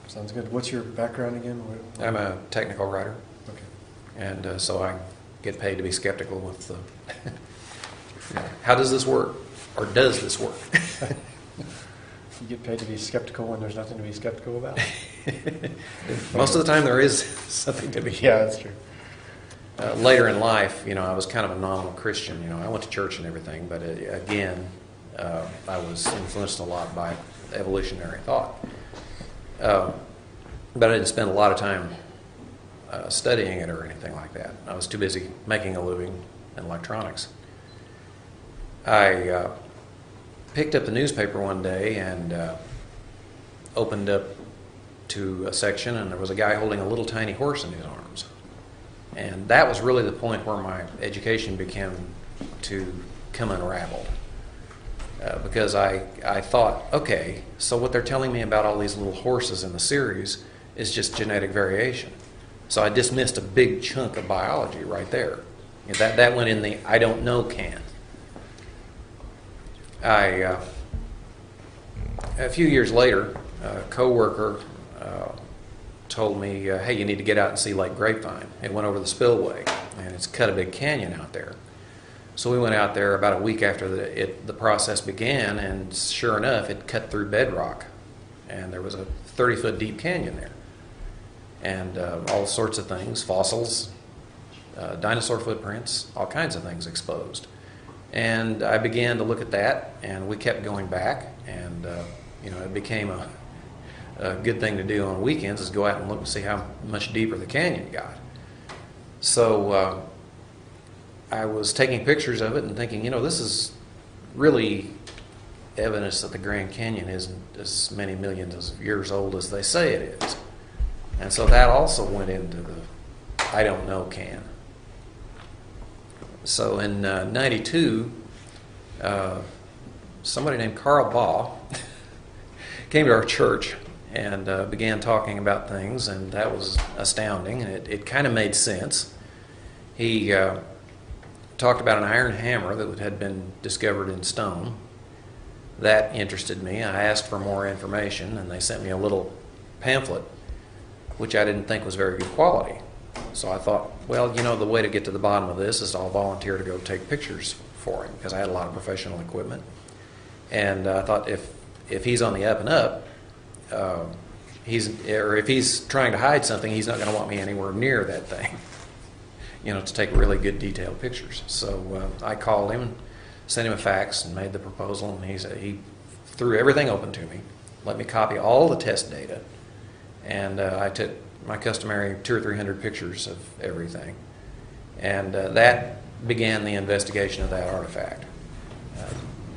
Sounds good. What's your background again? I'm a technical writer, Okay. and so I get paid to be skeptical with how does this work, or does this work? You get paid to be skeptical when there's nothing to be skeptical about? Most of the time there is something to be. Yeah, that's true. Later in life, I was kind of a nominal Christian. I went to church and everything, but again, I was influenced a lot by evolutionary thought. But I didn't spend a lot of time studying it or anything like that. I was too busy making a living in electronics. I picked up the newspaper one day and opened up to a section, and there was a guy holding a little tiny horse in his arms. And that was really the point where my education began to come unraveled. Because I thought, okay, so what they're telling me about all these little horses in the series is just genetic variation. So I dismissed a big chunk of biology right there. That went in the I don't know can. A few years later, a coworker told me, hey, you need to get out and see Lake Grapevine. It went over the spillway, and it's cut a big canyon out there. So we went out there about a week after the process began, and sure enough, it cut through bedrock, and there was a 30-foot deep canyon there, and all sorts of things, fossils, dinosaur footprints, all kinds of things exposed. And I began to look at that, and we kept going back, and it became a good thing to do on weekends is go out and look and see how much deeper the canyon got. So I was taking pictures of it and thinking, this is really evidence that the Grand Canyon isn't as many millions of years old as they say it is. And so that also went into the I don't know can. So in 92, somebody named Carl Baugh came to our church and began talking about things, and that was astounding, and it kind of made sense. He talked about an iron hammer that had been discovered in stone. That interested me. I asked for more information, and they sent me a little pamphlet, which I didn't think was very good quality. So I thought, well, the way to get to the bottom of this is I'll volunteer to go take pictures for him, because I had a lot of professional equipment. And I thought if he's on the up and up, if he's trying to hide something, he's not going to want me anywhere near that thing, to take really good detailed pictures. So I called him and sent him a fax and made the proposal, and he threw everything open to me, let me copy all the test data, and I took my customary 200 or 300 pictures of everything, and that began the investigation of that artifact.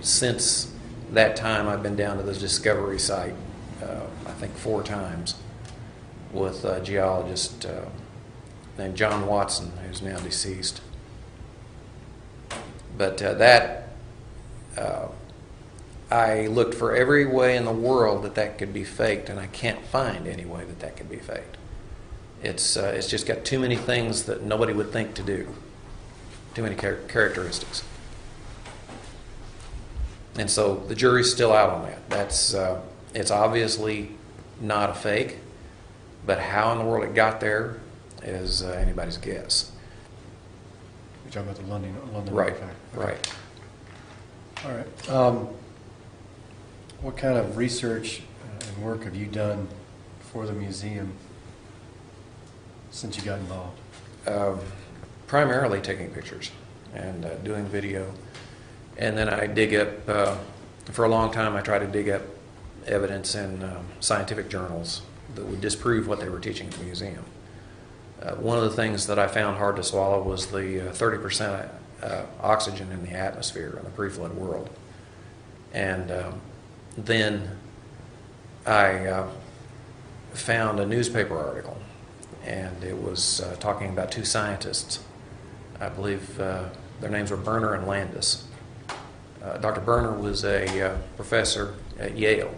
Since that time, I've been down to the discovery site, I think 4 times, with a geologist named John Watson, who's now deceased. But I looked for every way in the world that could be faked, and I can't find any way that could be faked. It's just got too many things that nobody would think to do, too many characteristics. And so the jury's still out on that. It's obviously not a fake, but how in the world it got there is anybody's guess. You're talking about the London Right, artifact. Okay. right. All right. What kind of research and work have you done for the museum since you got involved? Primarily taking pictures and doing video. And then I dig up, for a long time I tried to dig up evidence in scientific journals that would disprove what they were teaching at the museum. One of the things that I found hard to swallow was the 30% oxygen in the atmosphere in the pre-flood world. And then I found a newspaper article, and it was talking about 2 scientists. I believe their names were Berner and Landis. Dr. Berner was a professor at Yale,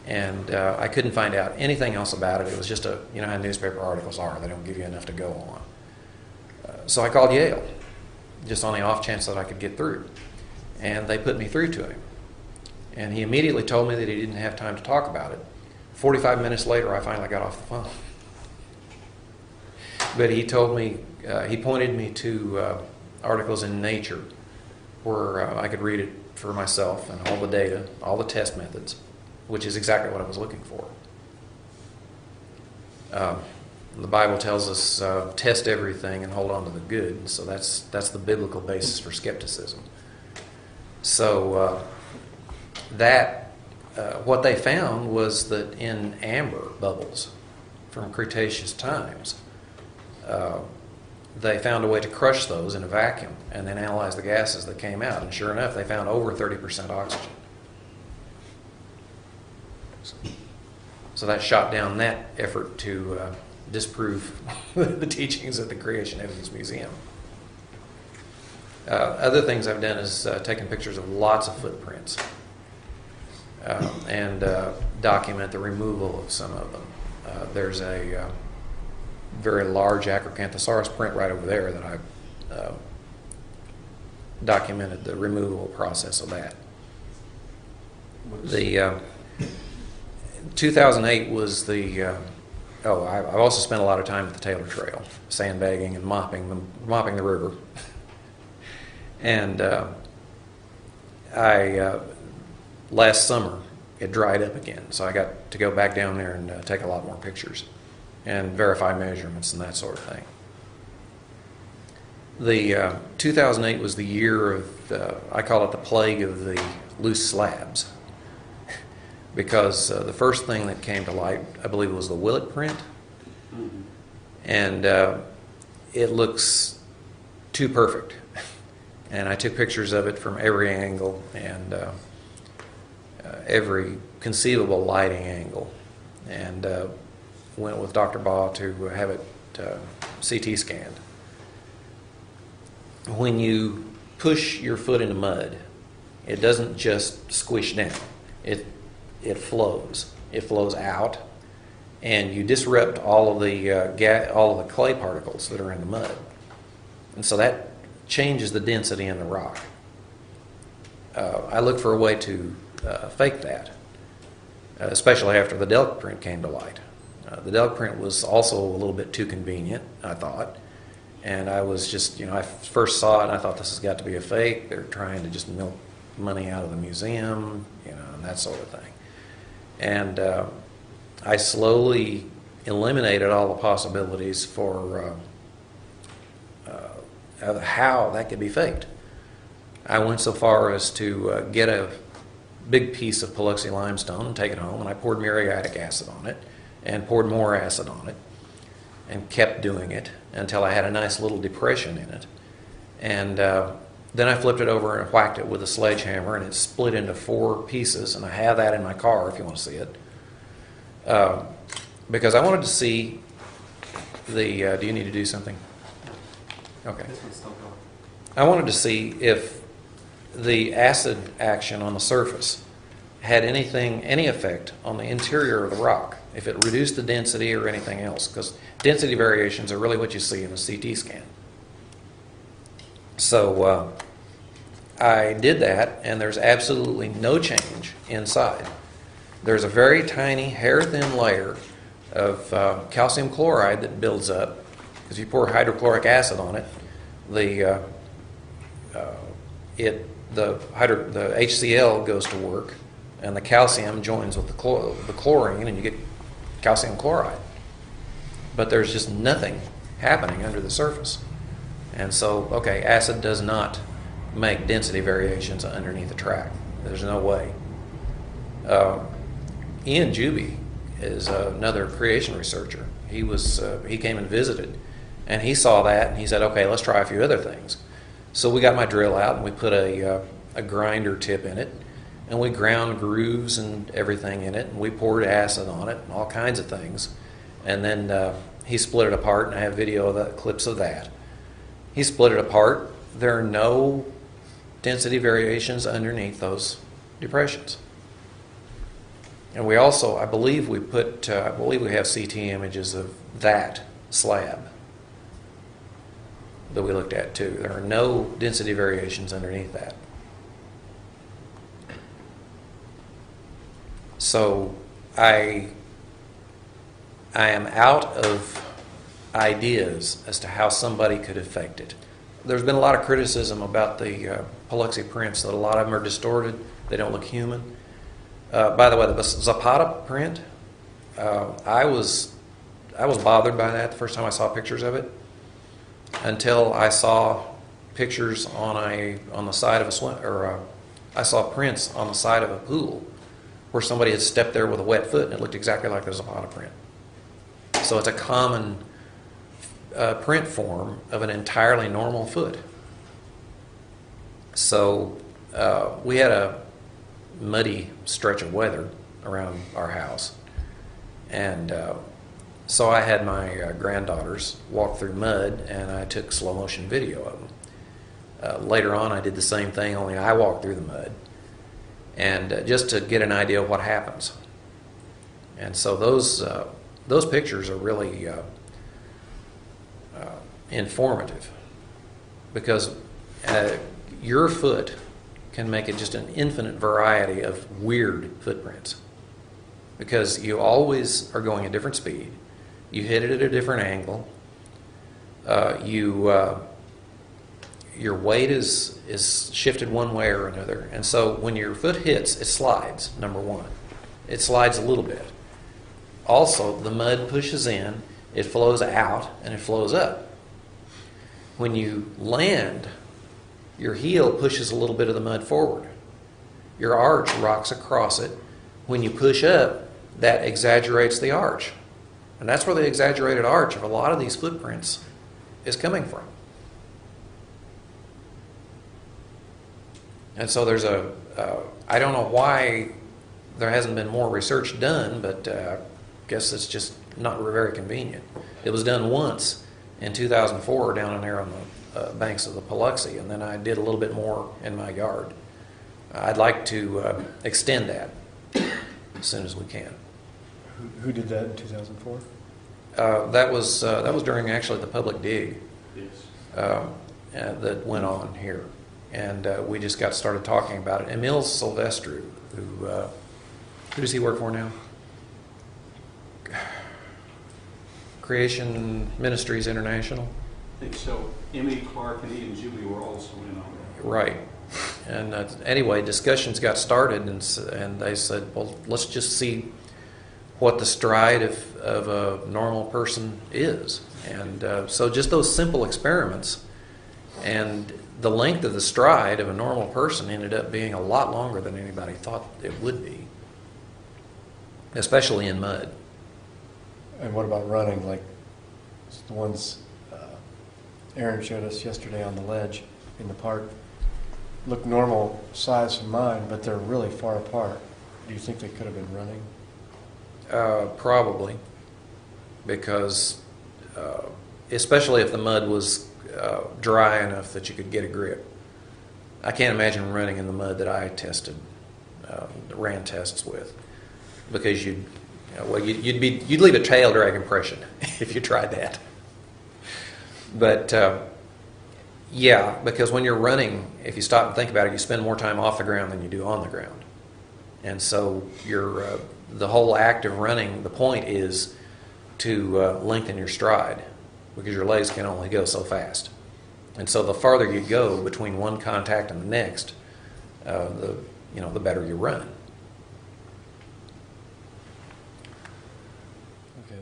and I couldn't find out anything else about it. It was just how newspaper articles are. They don't give you enough to go on. So I called Yale, just on the off chance that I could get through. And they put me through to him. And he immediately told me that he didn't have time to talk about it, 45 minutes later, I finally got off the phone. But he told me, he pointed me to articles in Nature where I could read it for myself and all the data, all the test methods, which is exactly what I was looking for. The Bible tells us test everything and hold on to the good, so that's the biblical basis for skepticism. So what they found was that in amber bubbles from Cretaceous times, they found a way to crush those in a vacuum and then analyze the gases that came out. And sure enough, they found over 30% oxygen. So that shot down that effort to disprove the teachings of the Creation Evidence Museum. Other things I've done is taken pictures of lots of footprints and document the removal of some of them. There's a very large Acrocanthosaurus print right over there that I documented the removal process of that. The 2008 was the I've also spent a lot of time at the Taylor Trail, sandbagging and mopping the river. And last summer it dried up again, so I got to go back down there and take a lot more pictures and verify measurements and that sort of thing. The 2008 was the year of I call it the plague of the loose slabs, because the first thing that came to light, I believe, was the Willett print, and it looks too perfect. And I took pictures of it from every angle and every conceivable lighting angle, and went with Dr. Baugh to have it CT scanned. When you push your foot into mud, it doesn't just squish down. It flows. It flows out, and you disrupt all of the clay particles that are in the mud, and so that changes the density in the rock. I looked for a way to fake that, especially after the Delk print came to light. The Delk print was also a little bit too convenient, I thought, and I was just, I first saw it and I thought this has got to be a fake. They're trying to just milk money out of the museum, and that sort of thing. And I slowly eliminated all the possibilities for how that could be faked. I went so far as to get a big piece of Biloxi limestone and take it home, and I poured muriatic acid on it and poured more acid on it and kept doing it until I had a nice little depression in it. And then I flipped it over and whacked it with a sledgehammer, and it split into 4 pieces, and I have that in my car if you want to see it. Because I wanted to see the... do you need to do something? Okay. This one's still going. I wanted to see if the acid action on the surface had any effect on the interior of the rock, if it reduced the density or anything else, because density variations are really what you see in a CT scan. So I did that, and there's absolutely no change inside. There's a very tiny, hair-thin layer of calcium chloride that builds up, because if you pour hydrochloric acid on it, the HCl goes to work, and the calcium joins with the chlorine, and you get calcium chloride. But there's just nothing happening under the surface. And so, okay, acid does not make density variations underneath the track. There's no way. Ian Juby is another creation researcher. He came and visited, and he saw that, and he said, okay, let's try a few other things. So we got my drill out, and we put a grinder tip in it, and we ground grooves and everything in it, and we poured acid on it, and all kinds of things. And then he split it apart, and I have video of that, clips of that. He split it apart. There are no density variations underneath those depressions. And we also, I believe we have CT images of that slab that we looked at too. There are no density variations underneath that. So I I am out of ideas as to how somebody could affect it. There's been a lot of criticism about the Paluxy prints, that a lot of them are distorted, they don't look human. By the way, the Zapata print, I was bothered by that the first time I saw pictures of it, until I saw pictures on the side of a swim, or I saw prints on the side of a pool where somebody had stepped there with a wet foot, and it looked exactly like the Zapata print. So it's a common print form of an entirely normal foot. So we had a muddy stretch of weather around our house, and so I had my granddaughters walk through mud, and I took slow motion video of them. Later on, I did the same thing, only I walked through the mud, and just to get an idea of what happens. And so those pictures are really informative, because your foot can make it just an infinite variety of weird footprints, because you always are going a different speed, you hit it at a different angle, your weight is shifted one way or another, and so when your foot hits, it slides. Number one, it slides a little bit. Also, the mud pushes in, it flows out, and it flows up. When you land, your heel pushes a little bit of the mud forward. Your arch rocks across it. When you push up, that exaggerates the arch. And that's where the exaggerated arch of a lot of these footprints is coming from. And so there's I don't know why there hasn't been more research done, but I guess it's just not very convenient. It was done once in 2004 down in there on the banks of the Paluxy, and then I did a little bit more in my yard. I'd like to extend that as soon as we can. Who did that in 2004? That was during actually the public dig. Yes. That went on here, and we just got started talking about it. Emil Silvestru, who does he work for now? Creation Ministries International. I think so. Emmy Clark and Ian Juby were also in on that. Right. And anyway, discussions got started, and they said, well, let's just see what the stride of a normal person is. And so just those simple experiments, and the length of the stride of a normal person ended up being a lot longer than anybody thought it would be, especially in mud. And what about running, like the ones Aaron showed us yesterday on the ledge in the park? Look normal size from mine, but they're really far apart. Do you think they could have been running? Probably, because especially if the mud was dry enough that you could get a grip. I can't imagine running in the mud that I ran tests with, because you'd leave a tail drag impression if you tried that. But yeah, because when you're running, if you stop and think about it, you spend more time off the ground than you do on the ground, and so the whole act of running, the point is to lengthen your stride, because your legs can only go so fast. And so the farther you go between one contact and the next, the better you run. Okay.